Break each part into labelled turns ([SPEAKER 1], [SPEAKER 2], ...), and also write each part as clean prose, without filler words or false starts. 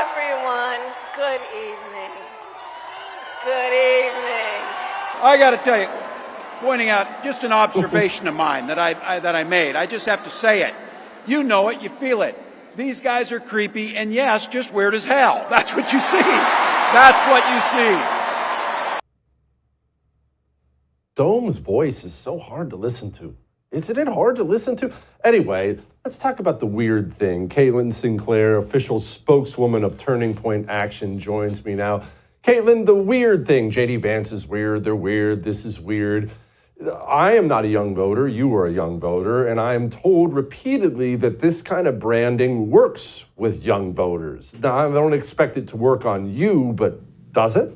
[SPEAKER 1] everyone. Good evening. Good evening.
[SPEAKER 2] I got to tell you, pointing out just an observation of mine that I made. I just have to say it. You know it, you feel it. These guys are creepy, and yes, just weird as hell. That's what you see. That's what you see.
[SPEAKER 3] Dome's voice is so hard to listen to. Isn't it hard to listen to? Anyway, let's talk about the weird thing. Caitlin Sinclair, official spokeswoman of Turning Point Action, joins me now. Caitlin, the weird thing. J.D. Vance is weird. They're weird. This is weird. I am not a young voter. You are a young voter. And I am told repeatedly that this kind of branding works with young voters. Now, I don't expect it to work on you, but does it?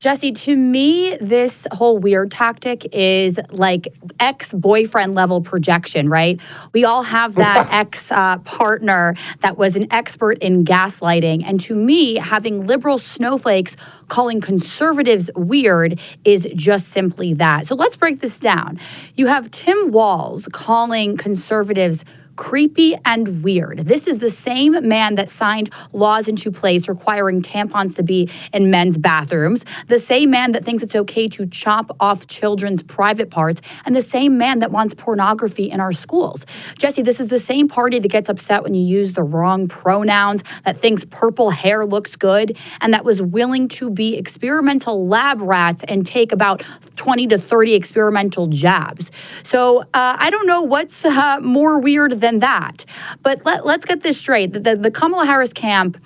[SPEAKER 4] Jesse, to me, this whole weird tactic is like ex-boyfriend level projection, right? We all have that ex-partner that was an expert in gaslighting. And to me, having liberal snowflakes calling conservatives weird is just simply that. So let's break this down. You have Tim Walz calling conservatives creepy and weird. This is the same man that signed laws into place requiring tampons to be in men's bathrooms, the same man that thinks it's okay to chop off children's private parts, and the same man that wants pornography in our schools. Jesse, this is the same party that gets upset when you use the wrong pronouns, that thinks purple hair looks good, and that was willing to be experimental lab rats and take about 20 to 30 experimental jabs. So I don't know what's more weird than that. But let's get this straight. The Kamala Harris camp,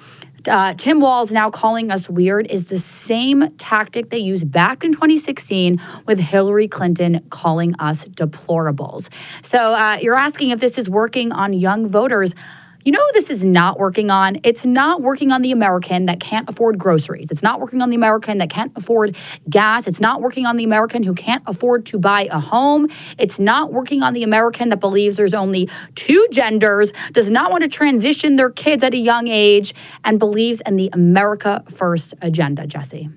[SPEAKER 4] Tim Walz now calling us weird, is the same tactic they used back in 2016 with Hillary Clinton calling us deplorables. So you're asking if this is working on young voters. You know who this is not working on? It's not working on the American that can't afford groceries. It's not working on the American that can't afford gas. It's not working on the American who can't afford to buy a home. It's not working on the American that believes there's only two genders, does not want to transition their kids at a young age, and believes in the America First agenda, Jesse.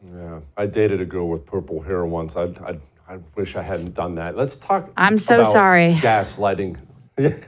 [SPEAKER 3] Yeah, I dated a girl with purple hair once. I wish I hadn't done that. Let's talk
[SPEAKER 4] I'm so
[SPEAKER 3] about
[SPEAKER 4] sorry.
[SPEAKER 3] Gaslighting.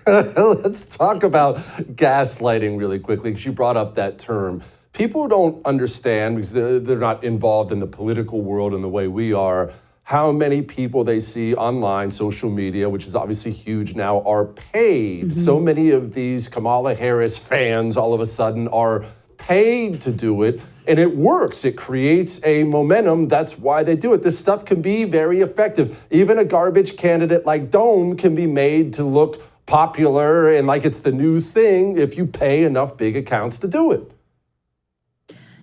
[SPEAKER 3] Let's talk about gaslighting really quickly, because you brought up that term. People don't understand, because they're not involved in the political world in the way we are, how many people they see online, social media, which is obviously huge now, are paid. Mm-hmm. So many of these Kamala Harris fans all of a sudden are paid to do it, and it works. It creates a momentum. That's why they do it. This stuff can be very effective. Even a garbage candidate like Dome can be made to look popular and like it's the new thing if you pay enough big accounts to do it.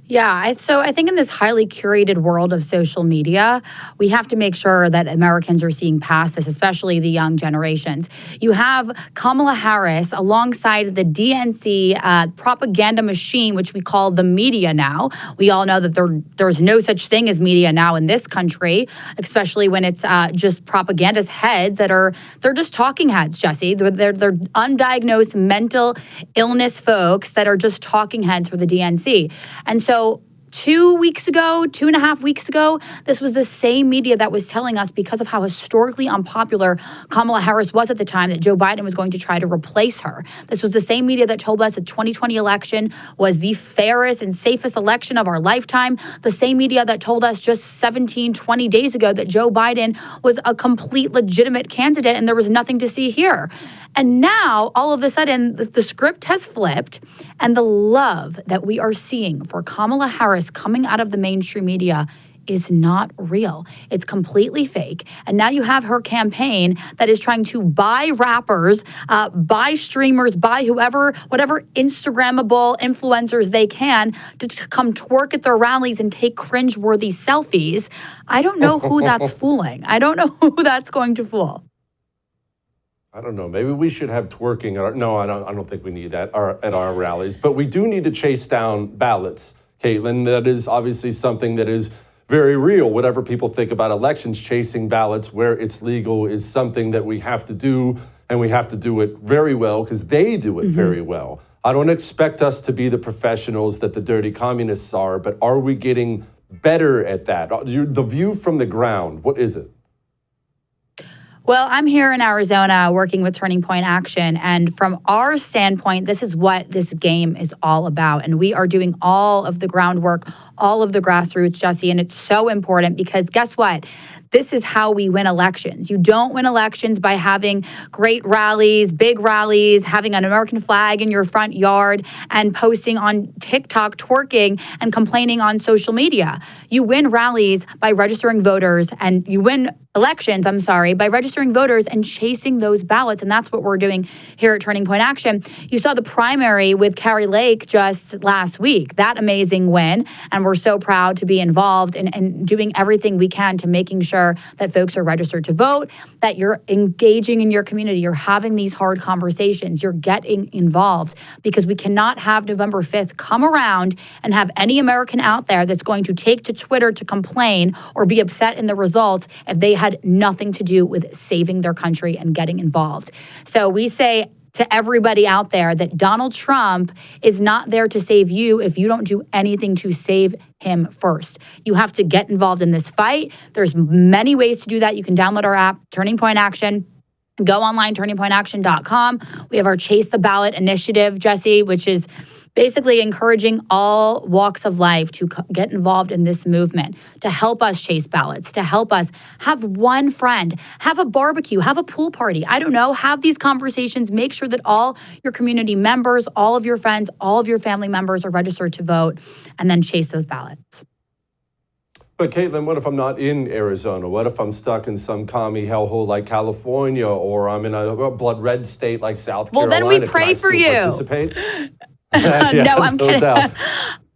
[SPEAKER 4] Yeah, so I think in this highly curated world of social media, we have to make sure that Americans are seeing past this, especially the young generations. You have Kamala Harris alongside the DNC propaganda machine, which we call the media now. We all know that there's no such thing as media now in this country, especially when it's just propagandist heads they're just talking heads, Jesse. They're undiagnosed mental illness folks that are just talking heads for the DNC. And so 2.5 weeks ago, this was the same media that was telling us, because of how historically unpopular Kamala Harris was at the time, that Joe Biden was going to try to replace her. This was the same media that told us the 2020 election was the fairest and safest election of our lifetime. The same media that told us just 20 days ago that Joe Biden was a complete legitimate candidate and there was nothing to see here. And now, all of a sudden, the script has flipped, and the love that we are seeing for Kamala Harris coming out of the mainstream media is not real. It's completely fake. And now you have her campaign that is trying to buy rappers, buy streamers, buy whatever Instagrammable influencers they can to come twerk at their rallies and take cringeworthy selfies. I don't know who that's fooling. I don't know who that's going to fool.
[SPEAKER 3] I don't know. Maybe we should have twerking. No, I don't think we need that at our rallies. But we do need to chase down ballots, Caitlin. That is obviously something that is very real. Whatever people think about elections, chasing ballots where it's legal is something that we have to do, and we have to do it very well because they do it very well. I don't expect us to be the professionals that the dirty communists are, but are we getting better at that? The view from the ground, what is it?
[SPEAKER 4] Well, I'm here in Arizona working with Turning Point Action. And from our standpoint, this is what this game is all about. And we are doing all of the groundwork, all of the grassroots, Jesse. And it's so important because guess what? This is how we win elections. You don't win elections by having great rallies, big rallies, having an American flag in your front yard and posting on TikTok, twerking and complaining on social media. You win rallies by registering voters, and you win elections, by registering voters and chasing those ballots. And that's what we're doing here at Turning Point Action. You saw the primary with Kari Lake just last week, that amazing win. And we're so proud to be involved in doing everything we can to making sure that folks are registered to vote, that you're engaging in your community, you're having these hard conversations, you're getting involved, because we cannot have November 5th come around and have any American out there that's going to take to Twitter to complain or be upset in the results if they had nothing to do with saving their country and getting involved. So we say to everybody out there that Donald Trump is not there to save you if you don't do anything to save him first. You have to get involved in this fight. There's many ways to do that. You can download our app, Turning Point Action. Go online, turningpointaction.com. We have our Chase the Ballot initiative, Jesse, which is basically encouraging all walks of life to get involved in this movement, to help us chase ballots, to help us have one friend, have a barbecue, have a pool party. I don't know, have these conversations, make sure that all your community members, all of your friends, all of your family members are registered to vote, and then chase those ballots.
[SPEAKER 3] But Caitlin, what if I'm not in Arizona? What if I'm stuck in some commie hellhole like California, or I'm in a blood red state like South Carolina?
[SPEAKER 4] Well, then we pray for you.
[SPEAKER 3] Participate?
[SPEAKER 4] No, I'm kidding.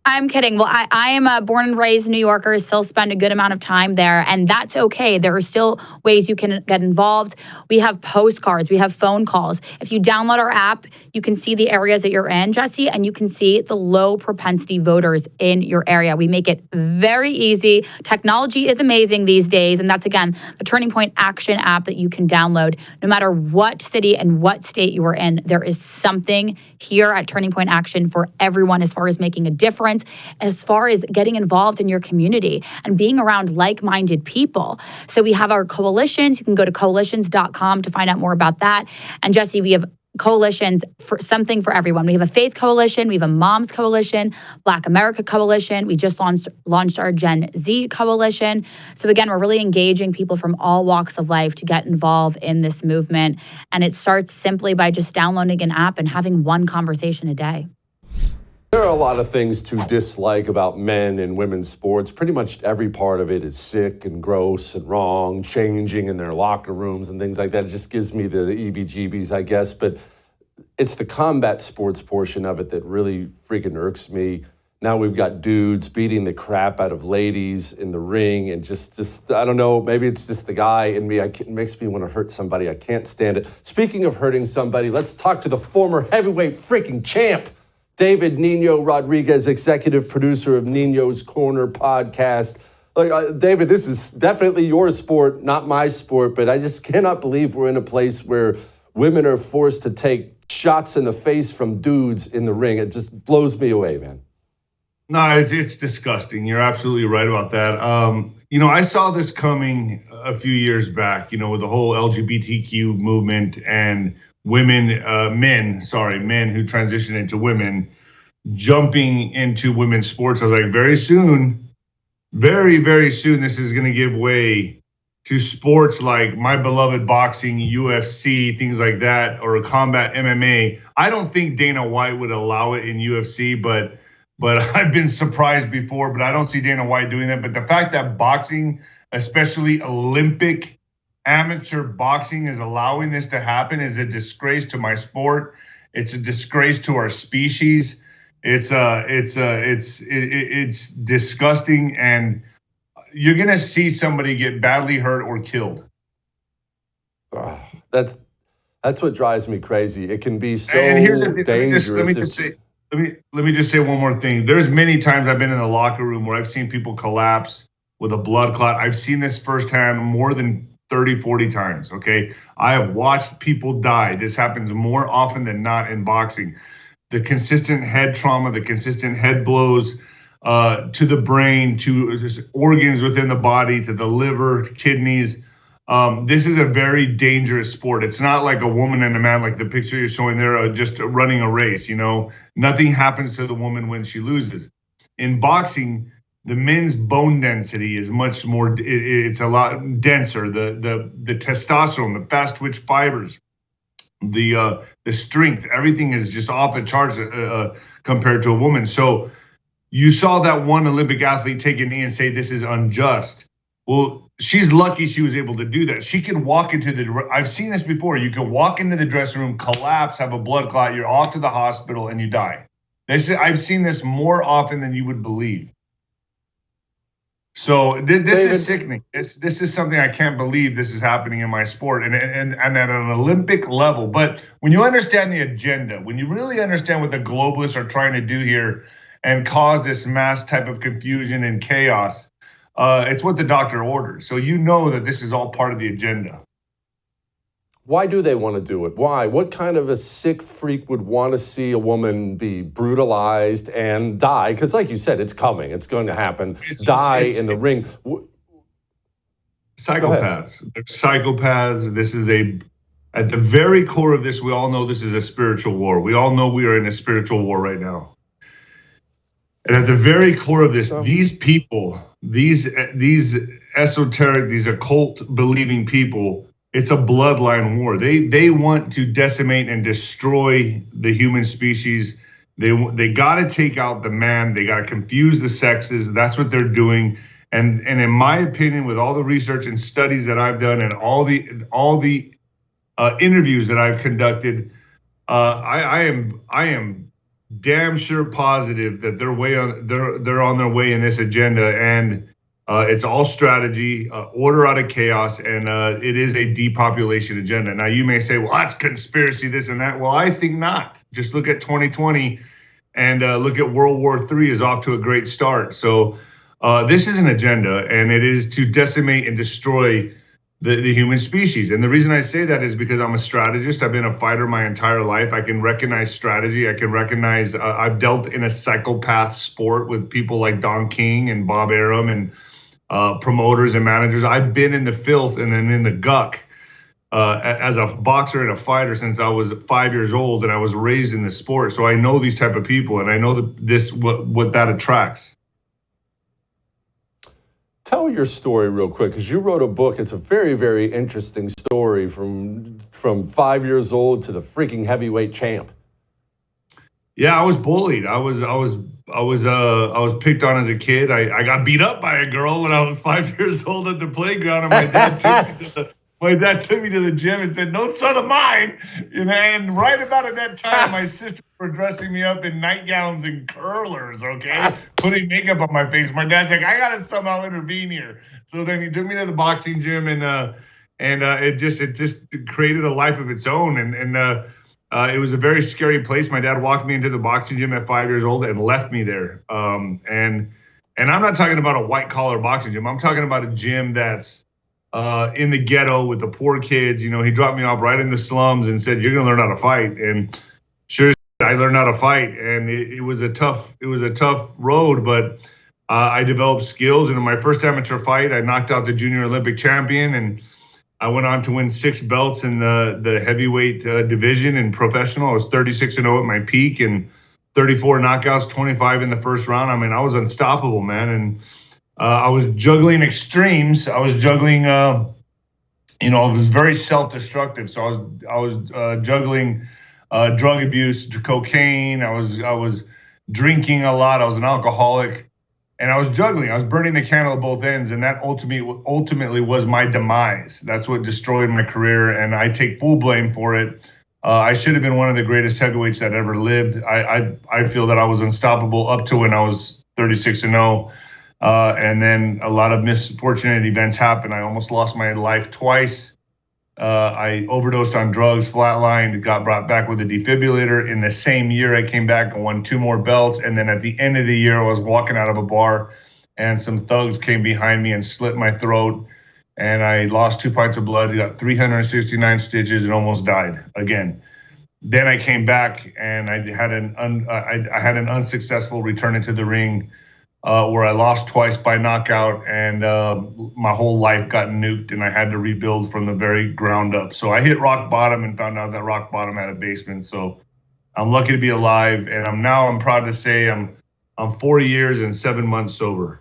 [SPEAKER 4] I'm kidding. Well, I am a born and raised New Yorker, still spend a good amount of time there, and that's okay. There are still ways you can get involved. We have postcards, we have phone calls. If you download our app, you can see the areas that you're in, Jesse, and you can see the low propensity voters in your area. We make it very easy. Technology is amazing these days, and that's, again, the Turning Point Action app that you can download. No matter what city and what state you are in, there is something here at Turning Point Action for everyone as far as making a difference, as far as getting involved in your community and being around like-minded people. So we have our coalitions. You can go to coalitions.com to find out more about that. And Jesse, we have coalitions for something for everyone. We have a faith coalition, we have a moms coalition, Black America coalition. We just launched our Gen Z coalition. So again, we're really engaging people from all walks of life to get involved in this movement. And it starts simply by just downloading an app and having one conversation a day.
[SPEAKER 3] There are a lot of things to dislike about men and women's sports. Pretty much every part of it is sick and gross and wrong, changing in their locker rooms and things like that. It just gives me the EBGBs, I guess. But it's the combat sports portion of it that really freaking irks me. Now we've got dudes beating the crap out of ladies in the ring, and just I don't know, maybe it's just the guy in me. It makes me want to hurt somebody. I can't stand it. Speaking of hurting somebody, let's talk to the former heavyweight freaking champ, David Nino Rodriguez, executive producer of Nino's Corner podcast. David, this is definitely your sport, not my sport, but I just cannot believe we're in a place where women are forced to take shots in the face from dudes in the ring. It just blows me away, man.
[SPEAKER 5] No, it's disgusting. You're absolutely right about that. I saw this coming a few years back, with the whole LGBTQ movement and men who transition into women, jumping into women's sports. I was like, very soon, very, very soon, this is going to give way to sports like my beloved boxing, UFC, things like that, or combat MMA. I don't think Dana White would allow it in UFC, but I've been surprised before, but I don't see Dana White doing that. But the fact that boxing, especially Olympic amateur boxing, is allowing this to happen is a disgrace to my sport. It's a disgrace to our species. It's disgusting, and you're gonna see somebody get badly hurt or killed.
[SPEAKER 3] Oh, that's what drives me crazy. It can be so
[SPEAKER 5] and here's the,
[SPEAKER 3] dangerous.
[SPEAKER 5] Let me just say one more thing. There's many times I've been in the locker room where I've seen people collapse with a blood clot. I've seen this firsthand more than 30, 40 times, okay? I have watched people die. This happens more often than not in boxing. The consistent head trauma, the consistent head blows to the brain, to organs within the body, to the liver, to kidneys. This is a very dangerous sport. It's not like a woman and a man, like the picture you're showing there, just running a race. Nothing happens to the woman when she loses. In boxing, the men's bone density is much more. It's a lot denser. The testosterone, the fast twitch fibers, the strength, everything is just off the charts compared to a woman. So you saw that one Olympic athlete take a knee and say this is unjust. Well, she's lucky she was able to do that. She can walk into I've seen this before. You can walk into the dressing room, collapse, have a blood clot, you're off to the hospital, and you die. I've seen this more often than you would believe. So this is sickening. This is something I can't believe this is happening in my sport and at an Olympic level. But when you understand the agenda, when you really understand what the globalists are trying to do here and cause this mass type of confusion and chaos, it's what the doctor orders. So you know that this is all part of the agenda.
[SPEAKER 3] Why do they want to do it? Why? What kind of a sick freak would want to see a woman be brutalized and die? Because like you said, it's coming. It's going to happen. Die in the ring.
[SPEAKER 5] Psychopaths. They're psychopaths. This is at the very core of this, we all know this is a spiritual war. We all know we are in a spiritual war right now. And at the very core of this, these people, these esoteric, these occult believing people, it's a bloodline war. They want to decimate and destroy the human species. They got to take out the man. They got to confuse the sexes. That's what they're doing. And in my opinion, with all the research and studies that I've done and all the interviews that I've conducted, I am damn sure positive that they're on their way in this agenda, and it's all strategy, order out of chaos, and it is a depopulation agenda. Now you may say, well, that's conspiracy, this and that. Well, I think not. Just look at 2020 and look at World War III is off to a great start. So this is an agenda, and it is to decimate and destroy the human species. And the reason I say that is because I'm a strategist. I've been a fighter my entire life. I can recognize strategy. I can recognize I've dealt in a psychopath sport with people like Don King and Bob Arum and promoters and managers. I've been in the filth and then in the guck as a boxer and a fighter since I was 5 years old, and I was raised in the sport. So I know these type of people, and I know what that attracts.
[SPEAKER 3] Tell your story real quick, because you wrote a book. It's a very, very interesting story from 5 years old to the freaking heavyweight champ.
[SPEAKER 5] Yeah, I was bullied. I was picked on as a kid. I got beat up by a girl when I was 5 years old at the playground, and my dad took me to the gym and said, "No son of mine." And right about at that time, my sisters were dressing me up in nightgowns and curlers, okay, putting makeup on my face. My dad's like, "I gotta somehow intervene here." So then he took me to the boxing gym, and it just created a life of its own. And it was a very scary place. My dad walked me into the boxing gym at 5 years old and left me there. And I'm not talking about a white collar boxing gym. I'm talking about a gym that's in the ghetto with the poor kids. He dropped me off right in the slums and said, "You're gonna learn how to fight." And sure, I learned how to fight, and it was a tough road, but I developed skills. And in my first amateur fight, I knocked out the junior Olympic champion, and I went on to win 6 belts in the heavyweight division in professional. I was 36-0 at my peak, and 34 knockouts, 25 in the first round. I mean, I was unstoppable, man. And I was juggling extremes. I was juggling, it was very self-destructive. So I was juggling drug abuse, cocaine. I was drinking a lot. I was an alcoholic, and I was juggling. I was burning the candle at both ends, and that ultimately was my demise. That's what destroyed my career, and I take full blame for it. I should have been one of the greatest heavyweights that ever lived. I feel that I was unstoppable up to when I was 36-0. And then a lot of misfortunate events happened. I almost lost my life twice. I overdosed on drugs, flatlined, got brought back with a defibrillator. In the same year, I came back and won 2 more belts. And then at the end of the year, I was walking out of a bar, and some thugs came behind me and slit my throat. And I lost 2 pints of blood, got 369 stitches, and almost died again. Then I came back, and I had an unsuccessful return into the ring. where I lost twice by knockout, and my whole life got nuked, and I had to rebuild from the very ground up. So I hit rock bottom and found out that rock bottom had a basement. So I'm lucky to be alive, and I'm proud to say I'm 4 years and 7 months sober.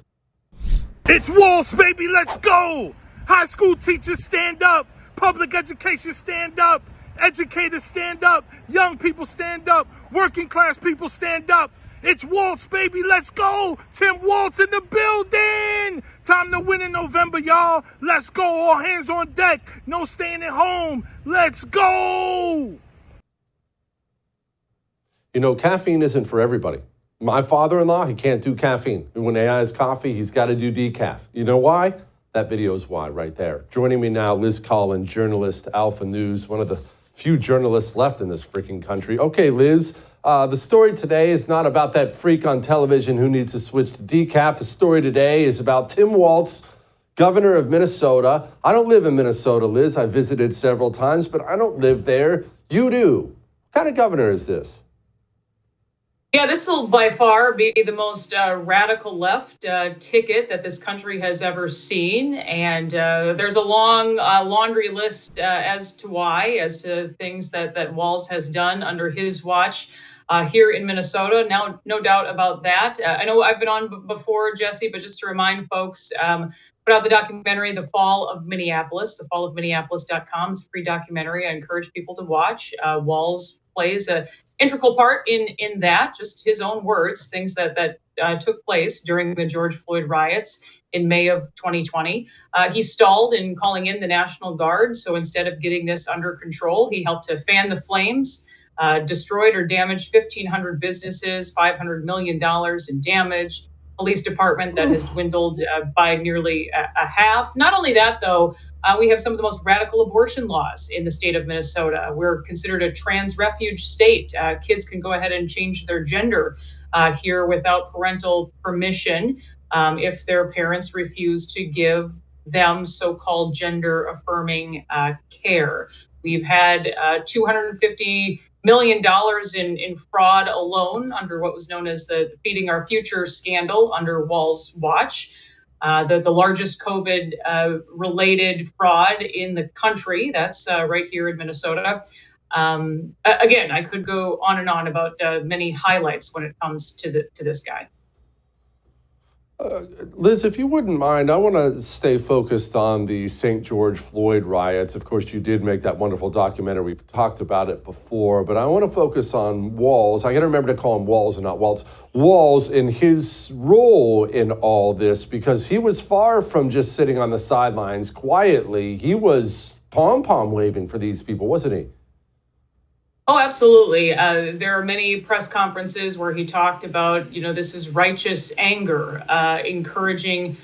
[SPEAKER 6] It's Walz, baby, let's go! High school teachers stand up, public education stand up, educators stand up, young people stand up, working class people stand up. It's Walz, baby, let's go! Tim Walz in the building! Time to win in November, y'all. Let's go, all hands on deck. No staying at home. Let's go!
[SPEAKER 3] You know, caffeine isn't for everybody. My father-in-law, he can't do caffeine. When he has coffee, he's got to do decaf. You know why? That video is why right there. Joining me now, Liz Collin, journalist, Alpha News, one of the few journalists left in this freaking country. Okay, Liz, the story today is not about that freak on television who needs to switch to decaf. The story today is about Tim Walz, governor of Minnesota. I don't live in Minnesota, Liz. I visited several times, but I don't live there. You do. What kind of governor is this?
[SPEAKER 7] Yeah, this will by far be the most radical left ticket that this country has ever seen. And there's a long laundry list as to things that Walz has done under his watch here in Minnesota. Now, no doubt about that. I know I've been on before, Jesse, but just to remind folks, put out the documentary, The Fall of Minneapolis, thefallofminneapolis.com. It's a free documentary. I encourage people to watch. Walz plays a integral part in that, just his own words, things that took place during the George Floyd riots in May of 2020. He stalled in calling in the National Guard. So instead of getting this under control, he helped to fan the flames, destroyed or damaged 1,500 businesses, $500 million in damage, police department that has dwindled by nearly a half. Not only that, though, we have some of the most radical abortion laws in the state of Minnesota. We're considered a trans refuge state. Kids can go ahead and change their gender here without parental permission if their parents refuse to give them so-called gender affirming care. We've had $250 million in fraud alone under what was known as the Feeding Our Future scandal under Walz's watch. The largest COVID-related fraud in the country. That's right here in Minnesota. Again, I could go on and on about many highlights when it comes to this guy.
[SPEAKER 3] Liz, if you wouldn't mind, I want to stay focused on the St. George Floyd riots. Of course, you did make that wonderful documentary. We've talked about it before, but I want to focus on Walz. I got to remember to call him Walz and not Waltz. Walz in his role in all this, because he was far from just sitting on the sidelines quietly. He was pom-pom waving for these people, wasn't he?
[SPEAKER 7] Oh, absolutely. There are many press conferences where he talked about, this is righteous anger, encouraging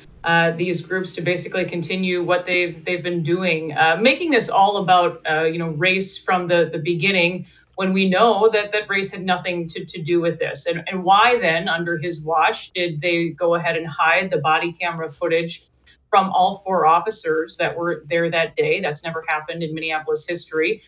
[SPEAKER 7] these groups to basically continue what they've been doing, making this all about, race from the beginning, when we know that race had nothing to do with this. And why then, under his watch, did they go ahead and hide the body camera footage from all 4 officers that were there that day? That's never happened in Minneapolis history.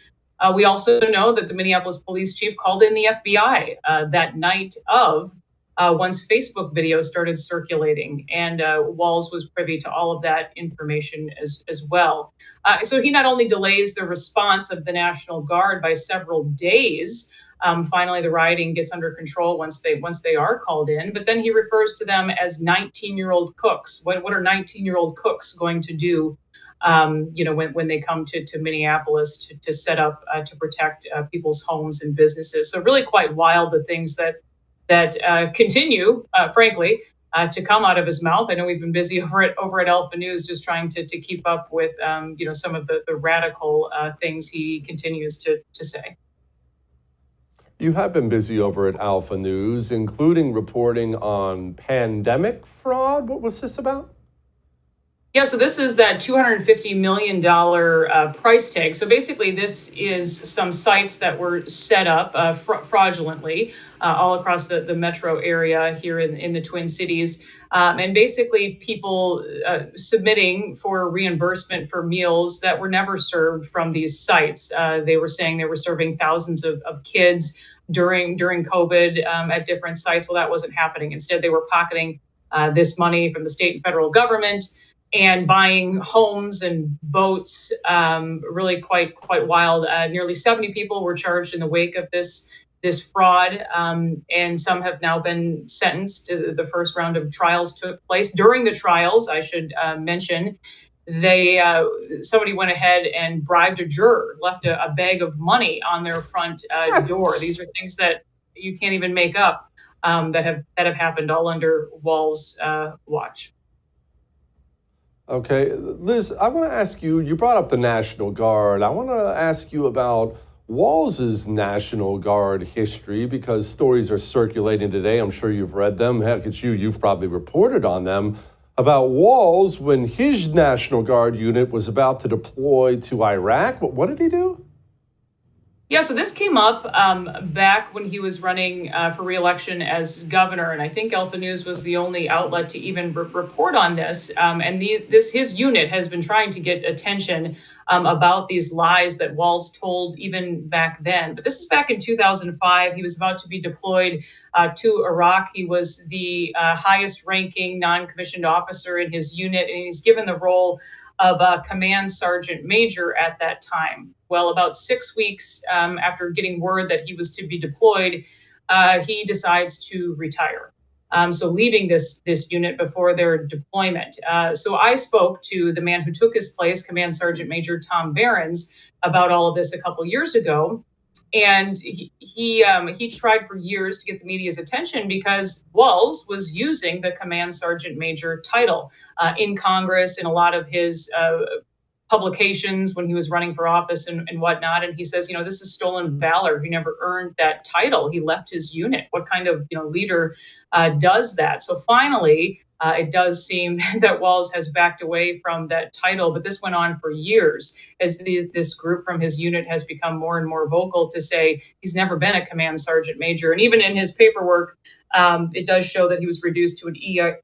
[SPEAKER 7] We also know that the Minneapolis police chief called in the FBI that night of once Facebook videos started circulating, and Walz was privy to all of that information as well. So he not only delays the response of the National Guard by several days. Finally, the rioting gets under control once they are called in, but then he refers to them as 19-year-old cooks. What are 19-year-old cooks going to do? When they come to Minneapolis to set up to protect people's homes and businesses. So really quite wild, the things that continue, frankly, to come out of his mouth. I know we've been busy over at Alpha News just trying to keep up with some of the radical things he continues to say.
[SPEAKER 3] You have been busy over at Alpha News, including reporting on pandemic fraud. What was this about?
[SPEAKER 7] Yeah, so this is that $250 million price tag. So basically, this is some sites that were set up fraudulently all across the metro area here in the Twin Cities. And basically, people submitting for reimbursement for meals that were never served from these sites. They were saying they were serving thousands of kids during COVID at different sites. Well, that wasn't happening. Instead, they were pocketing this money from the state and federal government and buying homes and boats. Really quite wild. Nearly 70 people were charged in the wake of this fraud, and some have now been sentenced. The first round of trials took place. During the trials, I should mention, somebody went ahead and bribed a juror, left a bag of money on their front door. These are things that you can't even make up, that have happened all under Walz watch.
[SPEAKER 3] Okay, Liz, I want to ask you, you brought up the National Guard. I want to ask you about Walz's National Guard history, because stories are circulating today. I'm sure you've read them. Heck, it's you've probably reported on them, about Walz when his National Guard unit was about to deploy to Iraq. What did he do?
[SPEAKER 7] Yeah, so this came up back when he was running for re-election as governor, and I think Alpha News was the only outlet to even report on this. And his unit has been trying to get attention about these lies that Walz told even back then. But this is back in 2005. He was about to be deployed to Iraq. He was the highest-ranking non-commissioned officer in his unit, and he's given the role of a command sergeant major at that time. Well, about 6 weeks after getting word that he was to be deployed, he decides to retire. So leaving this unit before their deployment. So I spoke to the man who took his place, Command Sergeant Major Tom Behrens, about all of this a couple years ago. And he tried for years to get the media's attention because Walz was using the Command Sergeant Major title in Congress, in a lot of his publications when he was running for office and whatnot. And he says, this is stolen valor. He never earned that title. He left his unit. What kind of leader does that? So finally, it does seem that Walz has backed away from that title, but this went on for years as this group from his unit has become more and more vocal to say he's never been a command sergeant major. And even in his paperwork, it does show that he was reduced to an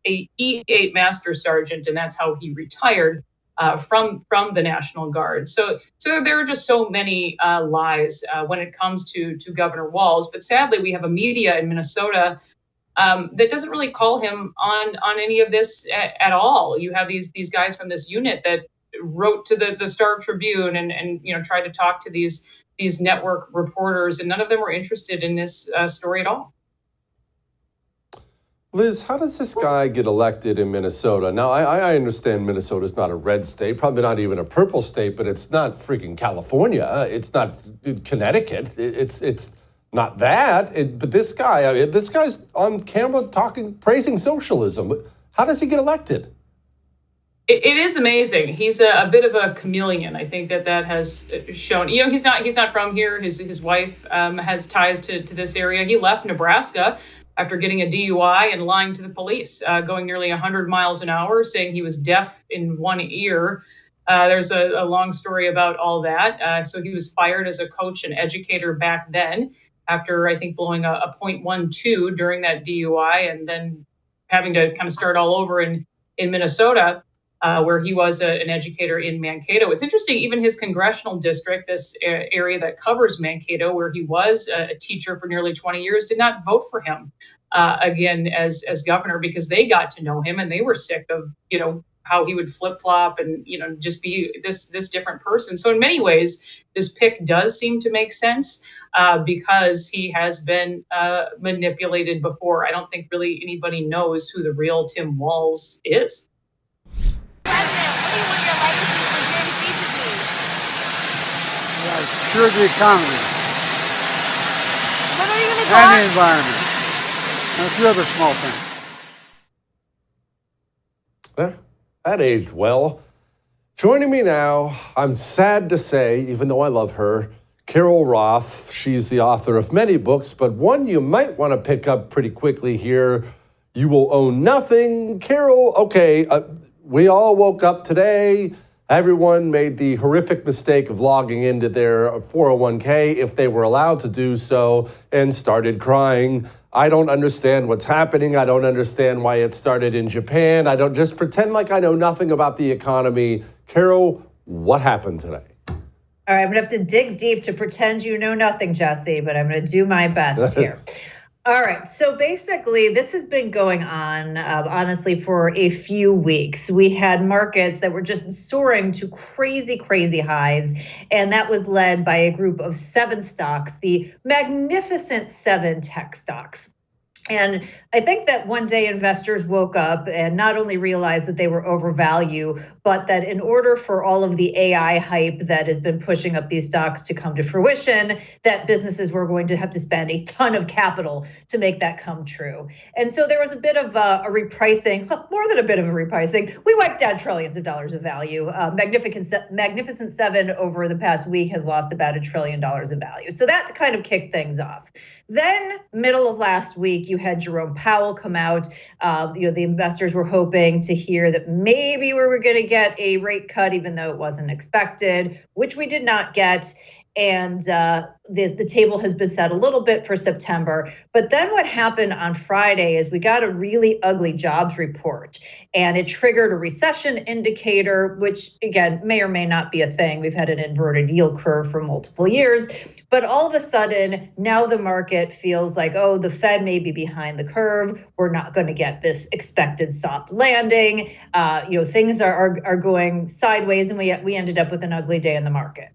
[SPEAKER 7] E8 master sergeant, and that's how he retired from the National Guard. So there are just so many lies when it comes to Governor Walz. But sadly, we have a media in Minnesota that doesn't really call him on any of this at all. You have these guys from this unit that wrote to the Star Tribune and tried to talk to these network reporters, and none of them were interested in this story at all.
[SPEAKER 3] Liz, how does this guy get elected in Minnesota? Now, I understand Minnesota's not a red state, probably not even a purple state, but it's not freaking California. It's not Connecticut. It's not that. But this guy's on camera praising socialism. How does he get elected?
[SPEAKER 7] It is amazing. He's a bit of a chameleon. I think that has shown. He's not from here. His wife has ties to this area. He left Nebraska after getting a DUI and lying to the police, going nearly 100 miles an hour, saying he was deaf in one ear. There's a long story about all that. So he was fired as a coach and educator back then after, I think, blowing a .12 during that DUI, and then having to kind of start all over in Minnesota, where he was an educator in Mankato. It's interesting, even his congressional district, this area that covers Mankato, where he was a teacher for nearly 20 years, did not vote for him again as governor, because they got to know him and they were sick of, how he would flip-flop and, just be this different person. So in many ways, this pick does seem to make sense because he has been manipulated before. I don't think really anybody knows who the real Tim Walz is.
[SPEAKER 2] Secure the economy
[SPEAKER 8] When are you going to
[SPEAKER 2] and the environment, and a few other small things.
[SPEAKER 3] That aged well. Joining me now, I'm sad to say, even though I love her, Carol Roth. She's the author of many books, but one you might want to pick up pretty quickly here. You Will Own Nothing. Carol, okay, we all woke up today. Everyone made the horrific mistake of logging into their 401k, if they were allowed to do so, and started crying. I don't understand what's happening. I don't understand why it started in Japan. I don't just pretend like I know nothing about the economy. Carol, what happened today?
[SPEAKER 8] All right, I'm going to have to dig deep to pretend you know nothing, Jesse, but I'm going to do my best here. All right. So basically, this has been going on, honestly, for a few weeks. We had markets that were just soaring to crazy, crazy highs. And that was led by a group of 7 stocks, the magnificent 7 tech stocks. And I think that one day investors woke up and not only realized that they were overvalued, but that in order for all of the AI hype that has been pushing up these stocks to come to fruition, that businesses were going to have to spend a ton of capital to make that come true. And so there was a bit of a repricing, more than a bit of a repricing. We wiped out trillions of dollars of value. Magnificent 7 over the past week has lost about $1 trillion of value. So that kind of kicked things off. Then middle of last week, you had Jerome Powell come out. The investors were hoping to hear that maybe we were going to get a rate cut, even though it wasn't expected, which we did not get. And the table has been set a little bit for September. But then what happened on Friday is we got a really ugly jobs report, and it triggered a recession indicator, which, again, may or may not be a thing. We've had an inverted yield curve for multiple years. But all of a sudden, now the market feels like, oh, the Fed may be behind the curve. We're not going to get this expected soft landing. Things are going sideways, and we ended up with an ugly day in the market.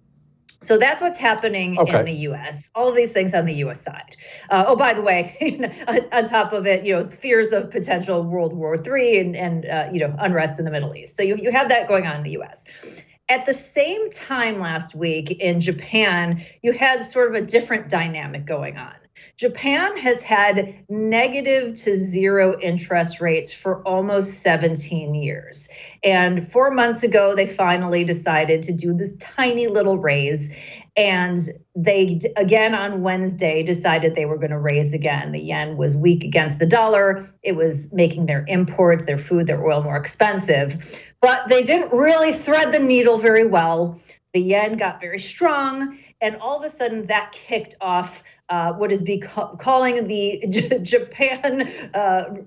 [SPEAKER 8] So that's what's happening in the U.S. All of these things on the U.S. side. By the way, on top of it, fears of potential World War III and unrest in the Middle East. So you have that going on in the U.S. At the same time last week in Japan, you had sort of a different dynamic going on. Japan has had negative to zero interest rates for almost 17 years. And 4 months ago, they finally decided to do this tiny little raise. And they, again, on Wednesday, decided they were going to raise again. The yen was weak against the dollar. It was making their imports, their food, their oil more expensive. But they didn't really thread the needle very well. The yen got very strong. And all of a sudden, that kicked off what is calling the Japan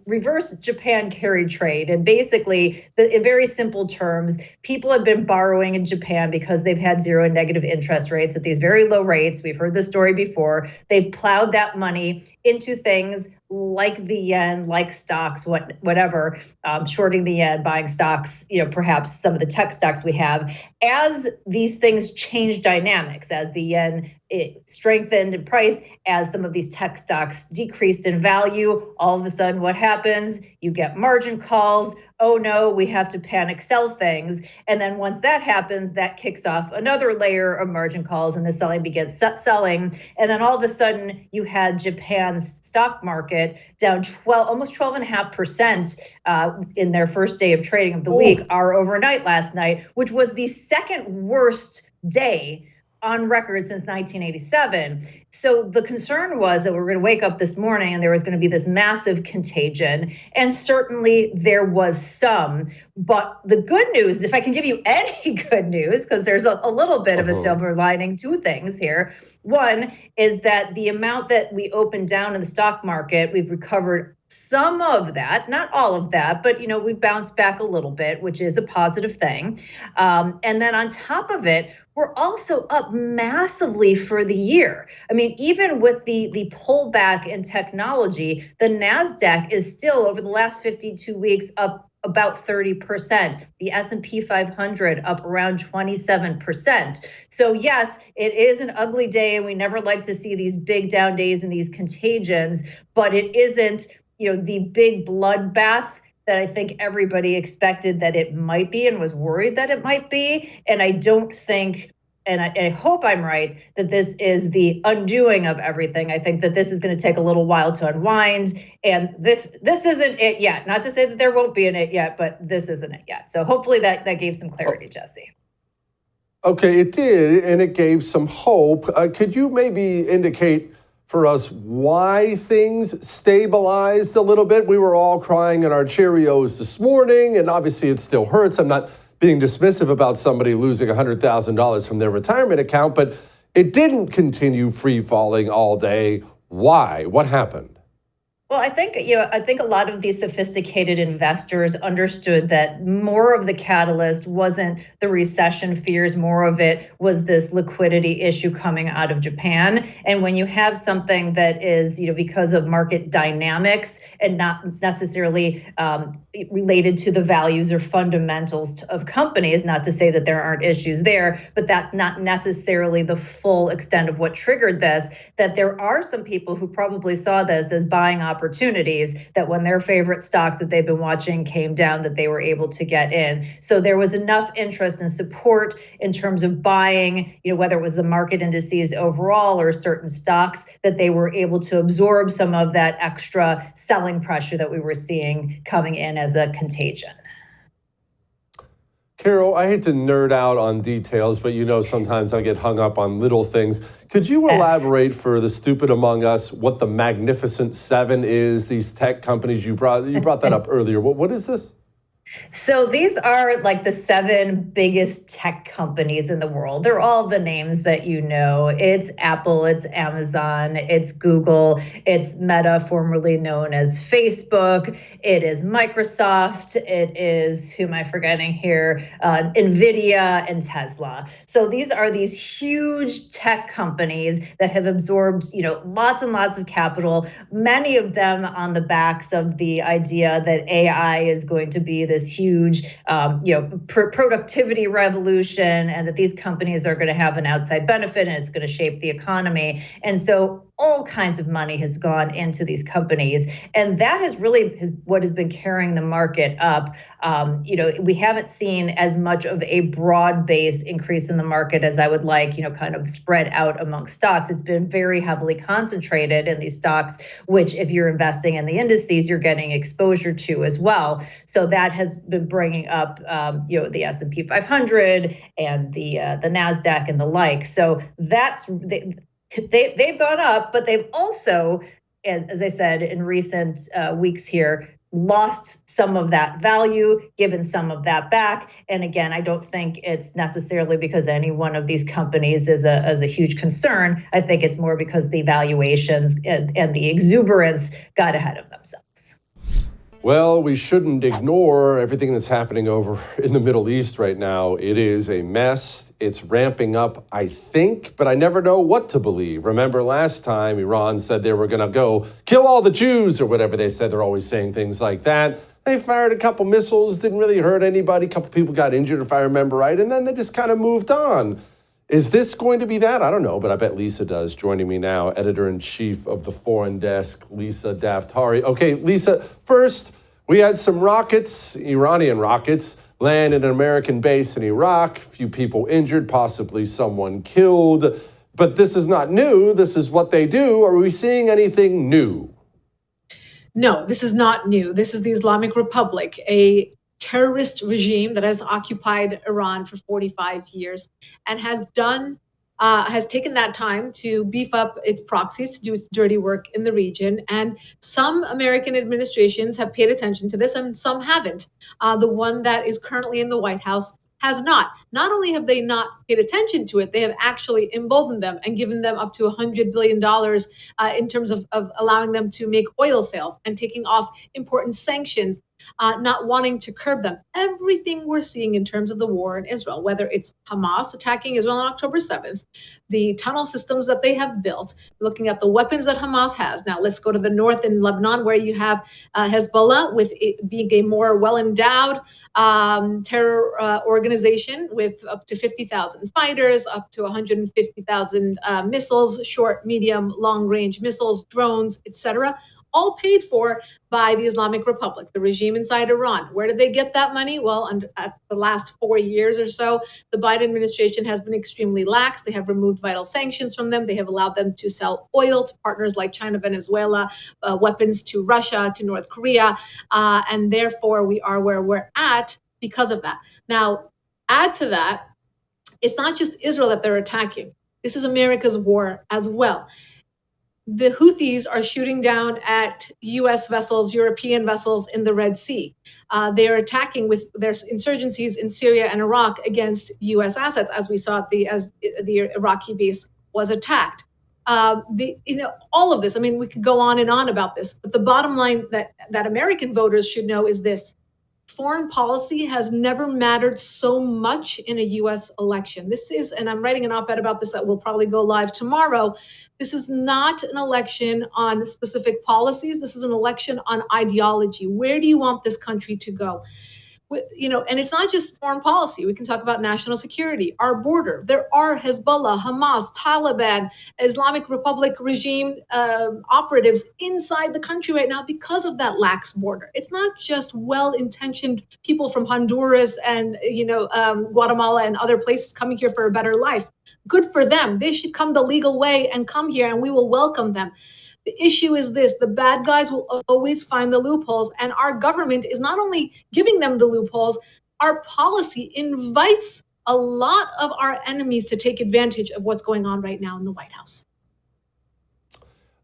[SPEAKER 8] reverse Japan carry trade. And basically, in very simple terms, people have been borrowing in Japan because they've had zero and negative interest rates at these very low rates. We've heard this story before. They've plowed that money into things like the yen, like stocks, whatever, shorting the yen, buying stocks, perhaps some of the tech stocks we have. As these things change dynamics, as the yen strengthened in price, as some of these tech stocks decreased in value, all of a sudden what happens? You get margin calls. Oh no, we have to panic sell things. And then once that happens, that kicks off another layer of margin calls and the selling begins selling. And then all of a sudden you had Japan's stock market down almost 12.5% in their first day of trading of the week, our overnight last night, which was the second worst day on record since 1987. So the concern was that we were going to wake up this morning and there was going to be this massive contagion. And certainly there was some. But the good news, if I can give you any good news, because there's a little bit of a silver lining to things here. One is that the amount that we opened down in the stock market, we've recovered some of that, not all of that, but we bounced back a little bit, which is a positive thing. And then on top of it, we're also up massively for the year. I mean, even with the pullback in technology, the NASDAQ is still, over the last 52 weeks, up about 30%. The S&P 500 up around 27%. So yes, it is an ugly day, and we never like to see these big down days and these contagions, but it isn't, the big bloodbath that I think everybody expected that it might be and was worried that it might be. And I don't think, and I hope I'm right, that this is the undoing of everything. I think that this is going to take a little while to unwind. And this isn't it yet. Not to say that there won't be an it yet, but this isn't it yet. So hopefully that gave some clarity, Jesse.
[SPEAKER 3] Okay, it did, and it gave some hope. Could you maybe indicate for us why things stabilized a little bit? We were all crying in our Cheerios this morning, and obviously it still hurts. I'm not being dismissive about somebody losing $100,000 from their retirement account, but it didn't continue free falling all day. Why? What happened?
[SPEAKER 8] Well, I think a lot of these sophisticated investors understood that more of the catalyst wasn't the recession fears, more of it was this liquidity issue coming out of Japan. And when you have something that is, because of market dynamics and not necessarily related to the values or fundamentals of companies, not to say that there aren't issues there, but that's not necessarily the full extent of what triggered this, that there are some people who probably saw this as buying opportunities, that when their favorite stocks that they've been watching came down, that they were able to get in. So there was enough interest and support in terms of buying, whether it was the market indices overall or certain stocks, that they were able to absorb some of that extra selling pressure that we were seeing coming in as a contagion.
[SPEAKER 3] Carol, I hate to nerd out on details, but sometimes I get hung up on little things. Could you elaborate for the stupid among us what the Magnificent Seven is, these tech companies? You brought that up earlier. What is this?
[SPEAKER 8] So these are like the 7 biggest tech companies in the world. They're all the names that you know. It's Apple, it's Amazon, it's Google, it's Meta, formerly known as Facebook, it is Microsoft, it is, who am I forgetting here, NVIDIA and Tesla. So these are these huge tech companies that have absorbed, lots and lots of capital, many of them on the backs of the idea that AI is going to be this huge, productivity revolution, and that these companies are going to have an outside benefit and it's going to shape the economy. And so all kinds of money has gone into these companies, and that is really what has been carrying the market up. We haven't seen as much of a broad-based increase in the market as I would like, kind of spread out among stocks. It's been very heavily concentrated in these stocks, which if you're investing in the indices, you're getting exposure to as well. So that has been bringing up, the S&P 500 and the NASDAQ and the like. So that's they've gone up, but they've also, as I said, in recent weeks here, lost some of that value, given some of that back. And again, I don't think it's necessarily because any one of these companies is a huge concern. I think it's more because the valuations and the exuberance got ahead of themselves.
[SPEAKER 3] Well, we shouldn't ignore everything that's happening over in the Middle East right now. It is a mess. It's ramping up, I think, but I never know what to believe. Remember last time Iran said they were going to go kill all the Jews or whatever they said. They're always saying things like that. They fired a couple missiles, didn't really hurt anybody. A couple people got injured, if I remember right, and then they just kind of moved on. Is this going to be that? I don't know, but I bet Lisa does. Joining me now, editor-in-chief of the Foreign Desk, Lisa Daftari. Okay, Lisa, first, we had some rockets, Iranian rockets, land in an American base in Iraq. A few people injured, possibly someone killed. But this is not new. This is what they do. Are we seeing anything new?
[SPEAKER 9] No, this is not new. This is the Islamic Republic, a terrorist regime that has occupied Iran for 45 years and has taken that time to beef up its proxies, to do its dirty work in the region. And some American administrations have paid attention to this and some haven't. The one that is currently in the White House has not. Not only have they not paid attention to it, they have actually emboldened them and given them up to $100 billion in terms of allowing them to make oil sales and taking off important sanctions, not wanting to curb them. Everything we're seeing in terms of the war in Israel, whether it's Hamas attacking Israel on October 7th, the tunnel systems that they have built, looking at the weapons that Hamas has. Now, let's go to the north in Lebanon, where you have Hezbollah, with it being a more well-endowed terror organization with up to 50,000 fighters, up to 150,000 missiles, short, medium, long-range missiles, drones, etc., all paid for by the Islamic Republic, the regime inside Iran. Where did they get that money? Well, at the last 4 years or so, the Biden administration has been extremely lax. They have removed vital sanctions from them. They have allowed them to sell oil to partners like China, Venezuela, weapons to Russia, to North Korea, and therefore we are where we're at because of that. Now, add to that, it's not just Israel that they're attacking. This is America's war as well. The Houthis are shooting down at U.S. vessels, European vessels in the Red Sea. They are attacking with their insurgencies in Syria and Iraq against U.S. assets, as we saw as the Iraqi base was attacked. all of this. I mean, we could go on and on about this, but the bottom line that American voters should know is this: foreign policy has never mattered so much in a U.S. election. This is, and I'm writing an op-ed about this that will probably go live tomorrow. This is not an election on specific policies. This is an election on ideology. Where do you want this country to go? And it's not just foreign policy. We can talk about national security, our border. There are Hezbollah, Hamas, Taliban, Islamic Republic regime operatives inside the country right now because of that lax border. It's not just well-intentioned people from Honduras and Guatemala and other places coming here for a better life. Good for them. They should come the legal way and come here, and we will welcome them. The issue is this: the bad guys will always find the loopholes, and our government is not only giving them the loopholes, our policy invites a lot of our enemies to take advantage of what's going on right now in the White House.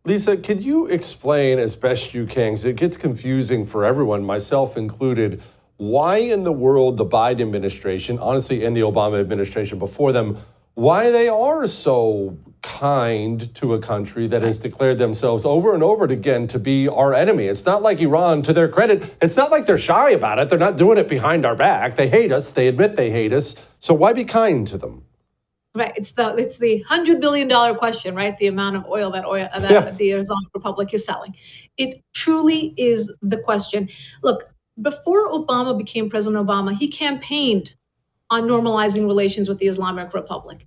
[SPEAKER 3] Lisa, could you explain as best you can, because it gets confusing for everyone, myself included, why in the world the Biden administration, honestly, and the Obama administration before them, why they are so kind to a country that has declared themselves over and over again to be our enemy. It's not like Iran, to their credit, it's not like they're shy about it. They're not doing it behind our back. They hate us. They admit they hate us. So why be kind to them?
[SPEAKER 9] Right. It's the $100 billion question, right? The amount of oil that the Islamic Republic is selling. It truly is the question. Look, before Obama became President Obama, he campaigned on normalizing relations with the Islamic Republic.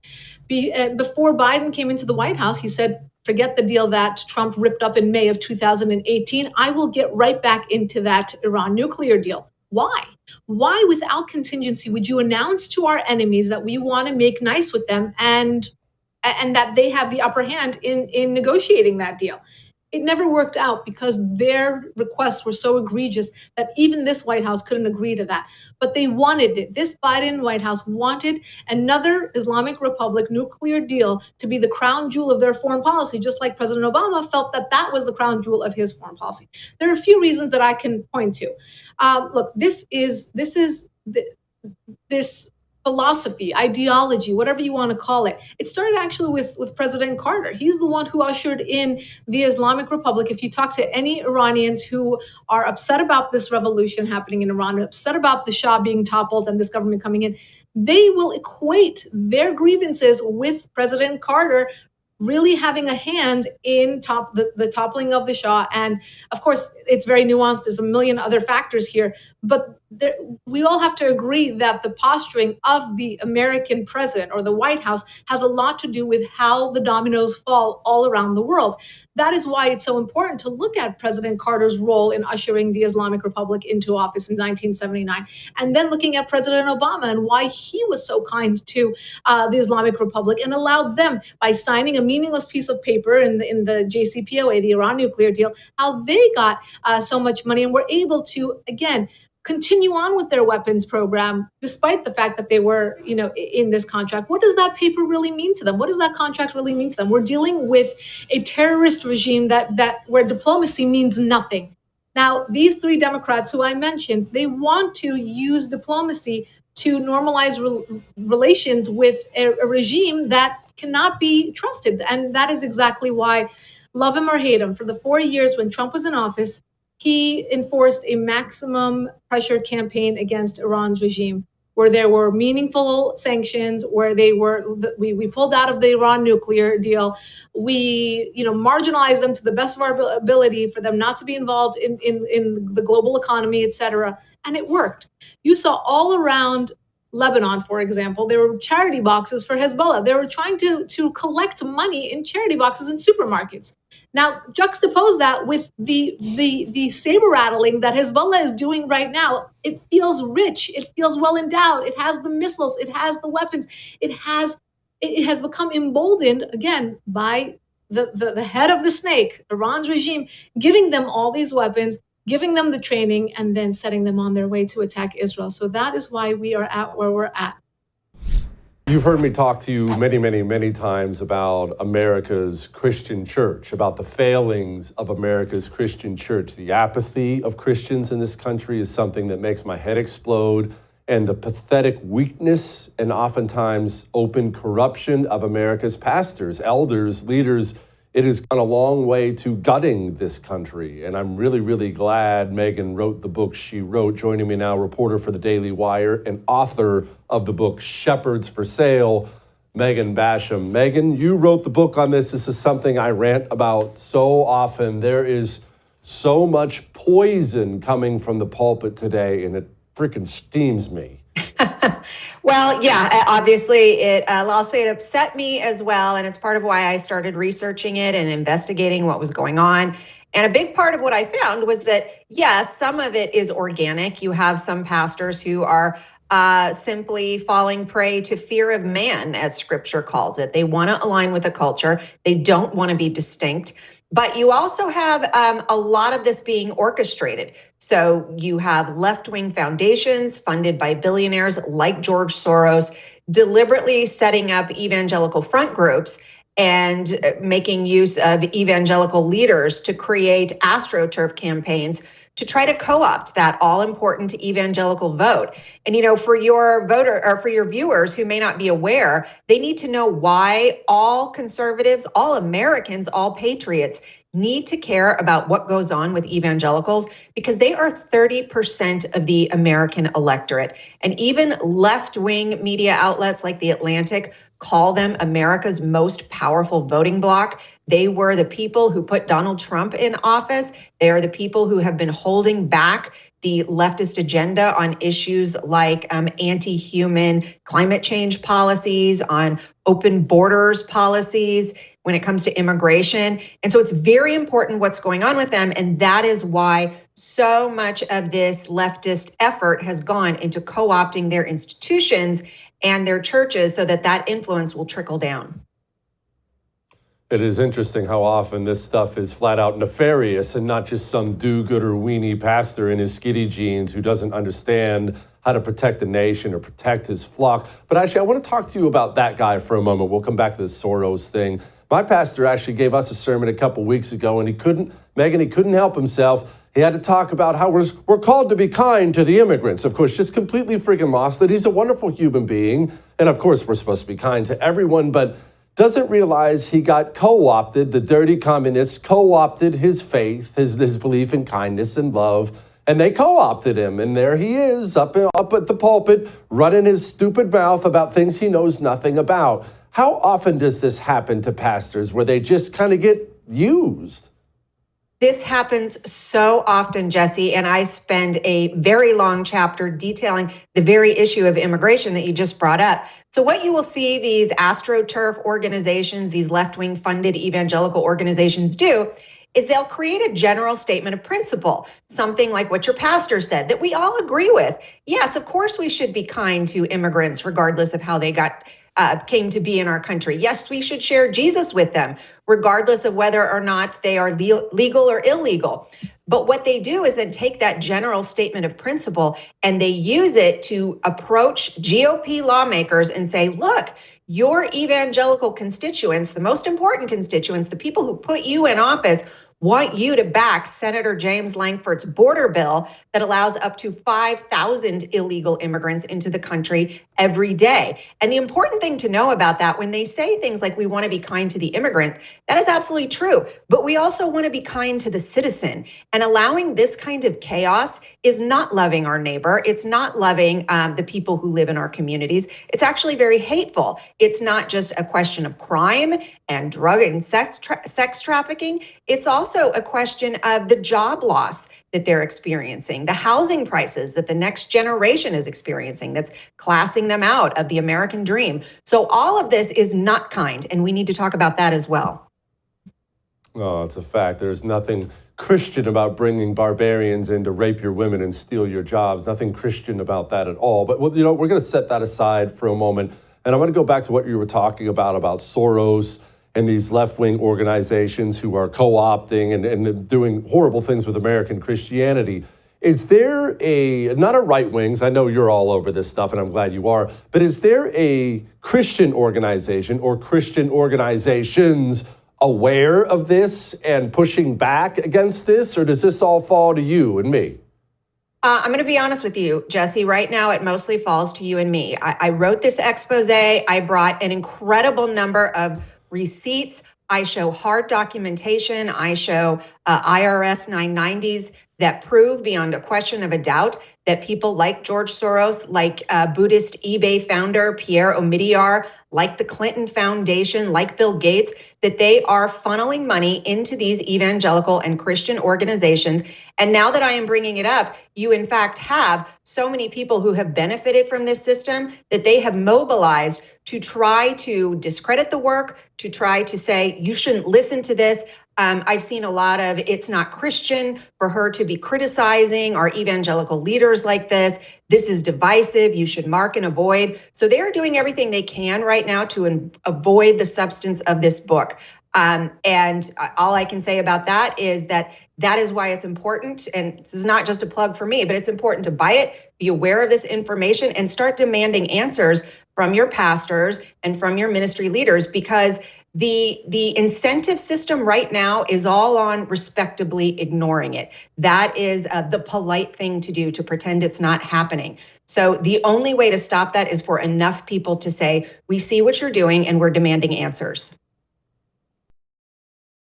[SPEAKER 9] Before Biden came into the White House, he said, forget the deal that Trump ripped up in May of 2018. I will get right back into that Iran nuclear deal. Why? Why, without contingency, would you announce to our enemies that we want to make nice with them and that they have the upper hand in negotiating that deal? It never worked out because their requests were so egregious that even this White House couldn't agree to that. But they wanted it. This Biden White House wanted another Islamic Republic nuclear deal to be the crown jewel of their foreign policy, just like President Obama felt that that was the crown jewel of his foreign policy. There are a few reasons that I can point to. Look, this philosophy, ideology, whatever you want to call it. It started actually with President Carter. He's the one who ushered in the Islamic Republic. If you talk to any Iranians who are upset about this revolution happening in Iran, upset about the Shah being toppled and this government coming in, they will equate their grievances with President Carter really having a hand in the toppling of the Shah. And of course, it's very nuanced. There's a million other factors here, but we all have to agree that the posturing of the American president or the White House has a lot to do with how the dominoes fall all around the world. That is why it's so important to look at President Carter's role in ushering the Islamic Republic into office in 1979, and then looking at President Obama and why he was so kind to the Islamic Republic and allowed them, by signing a meaningless piece of paper in the JCPOA, the Iran nuclear deal, how they got so much money and were able to, again, continue on with their weapons program, despite the fact that they were, in this contract. What does that paper really mean to them? What does that contract really mean to them? We're dealing with a terrorist regime that where diplomacy means nothing. Now, these three Democrats who I mentioned, they want to use diplomacy to normalize relations with a regime that cannot be trusted. And that is exactly why, love him or hate him, for the 4 years when Trump was in office, he enforced a maximum pressure campaign against Iran's regime, where there were meaningful sanctions, where we pulled out of the Iran nuclear deal. We, marginalized them to the best of our ability for them not to be involved in the global economy, et cetera. And it worked. You saw all around Lebanon, for example, there were charity boxes for Hezbollah. They were trying to collect money in charity boxes in supermarkets. Now, juxtapose that with the saber rattling that Hezbollah is doing right now. It feels rich. It feels well endowed. It has the missiles. It has the weapons. It has become emboldened, again, by the head of the snake, Iran's regime, giving them all these weapons, giving them the training, and then setting them on their way to attack Israel. So that is why we are at where we're at.
[SPEAKER 3] You've heard me talk to you many, many, many times about America's Christian church, about the failings of America's Christian church. The apathy of Christians in this country is something that makes my head explode. and the pathetic weakness and oftentimes open corruption of America's pastors, elders, leaders. It has gone a long way to gutting this country. And I'm really, really glad Megan wrote the book she wrote. Joining me now, reporter for the Daily Wire and author of the book Shepherds for Sale, Megan Basham. Megan, you wrote the book on this. This is something I rant about so often. There is so much poison coming from the pulpit today, and it freaking steams me.
[SPEAKER 10] Well, yeah, obviously I'll say it upset me as well. And it's part of why I started researching it and investigating what was going on. And a big part of what I found was that, yes, some of it is organic. You have some pastors who are simply falling prey to fear of man, as scripture calls it. They want to align with the culture. They don't want to be distinct. But you also have a lot of this being orchestrated. So you have left-wing foundations funded by billionaires like George Soros, deliberately setting up evangelical front groups and making use of evangelical leaders to create AstroTurf campaigns to try to co-opt that all-important evangelical vote. And, you know, for your voter or for your viewers who may not be aware, they need to know why all conservatives, all Americans, all patriots need to care about what goes on with evangelicals, because they are 30% of the American electorate. And even left-wing media outlets like The Atlantic call them America's most powerful voting bloc. They were the people who put Donald Trump in office. They are the people who have been holding back the leftist agenda on issues like anti-human climate change policies, on open borders policies, when it comes to immigration. And so it's very important what's going on with them. And that is why so much of this leftist effort has gone into co-opting their institutions and their churches so that that influence will trickle down.
[SPEAKER 3] It is interesting how often this stuff is flat out nefarious and not just some do-gooder weenie pastor in his skinny jeans who doesn't understand how to protect the nation or protect his flock. But actually, I want to talk to you about that guy for a moment. We'll come back to this Soros thing. My pastor actually gave us a sermon a couple weeks ago, and he couldn't help himself. He had to talk about how we're called to be kind to the immigrants. Of course, just completely freaking lost that he's a wonderful human being. And of course, we're supposed to be kind to everyone, but doesn't realize he got co-opted. The dirty communists co-opted his faith, his belief in kindness and love, and they co-opted him. And there he is up at the pulpit, running his stupid mouth about things he knows nothing about. How often does this happen to pastors where they just kind of get used?
[SPEAKER 10] This happens so often, Jesse, and I spend a very long chapter detailing the very issue of immigration that you just brought up. So what you will see these AstroTurf organizations, these left-wing funded evangelical organizations do is they'll create a general statement of principle, something like what your pastor said that we all agree with. Yes, of course we should be kind to immigrants regardless of how they came to be in our country. Yes, we should share Jesus with them, regardless of whether or not they are legal or illegal. But what they do is then take that general statement of principle and they use it to approach GOP lawmakers and say, look, your evangelical constituents, the most important constituents, the people who put you in office, want you to back Senator James Lankford's border bill that allows up to 5,000 illegal immigrants into the country every day. And the important thing to know about that, when they say things like we want to be kind to the immigrant, that is absolutely true. But we also want to be kind to the citizen. And allowing this kind of chaos is not loving our neighbor. It's not loving the people who live in our communities. It's actually very hateful. It's not just a question of crime and drug and sex trafficking. It's also a question of the job loss that they're experiencing, the housing prices that the next generation is experiencing that's classing them out of the American dream. So all of this is not kind, and we need to talk about that as well.
[SPEAKER 3] Oh, it's a fact. There's nothing Christian about bringing barbarians in to rape your women and steal your jobs. Nothing Christian about that at all. But, we're going to set that aside for a moment. And I want to go back to what you were talking about Soros and these left-wing organizations who are co-opting and doing horrible things with American Christianity. Is there not a right-wings, I know you're all over this stuff and I'm glad you are, but is there a Christian organization or Christian organizations aware of this and pushing back against this, or does this all fall to you and me?
[SPEAKER 10] I'm going to be honest with you, Jesse. Right now, it mostly falls to you and me. I wrote this expose. I brought an incredible number of receipts. I show hard documentation. I show IRS 990s that prove beyond a question of a doubt that people like George Soros, like Buddhist eBay founder Pierre Omidyar, like the Clinton Foundation, like Bill Gates, that they are funneling money into these evangelical and Christian organizations. And now that I am bringing it up, you in fact have so many people who have benefited from this system that they have mobilized to try to discredit the work, to try to say, you shouldn't listen to this. I've seen a lot of it's not Christian for her to be criticizing our evangelical leaders like this. This is divisive. You should mark and avoid. So they are doing everything they can right now to avoid the substance of this book. And all I can say about that is that is why it's important. And this is not just a plug for me, but it's important to buy it, be aware of this information, and start demanding answers from your pastors and from your ministry leaders, because the incentive system right now is all on respectably ignoring it. That is the polite thing to do, to pretend it's not happening. So the only way to stop that is for enough people to say, we see what you're doing and we're demanding answers.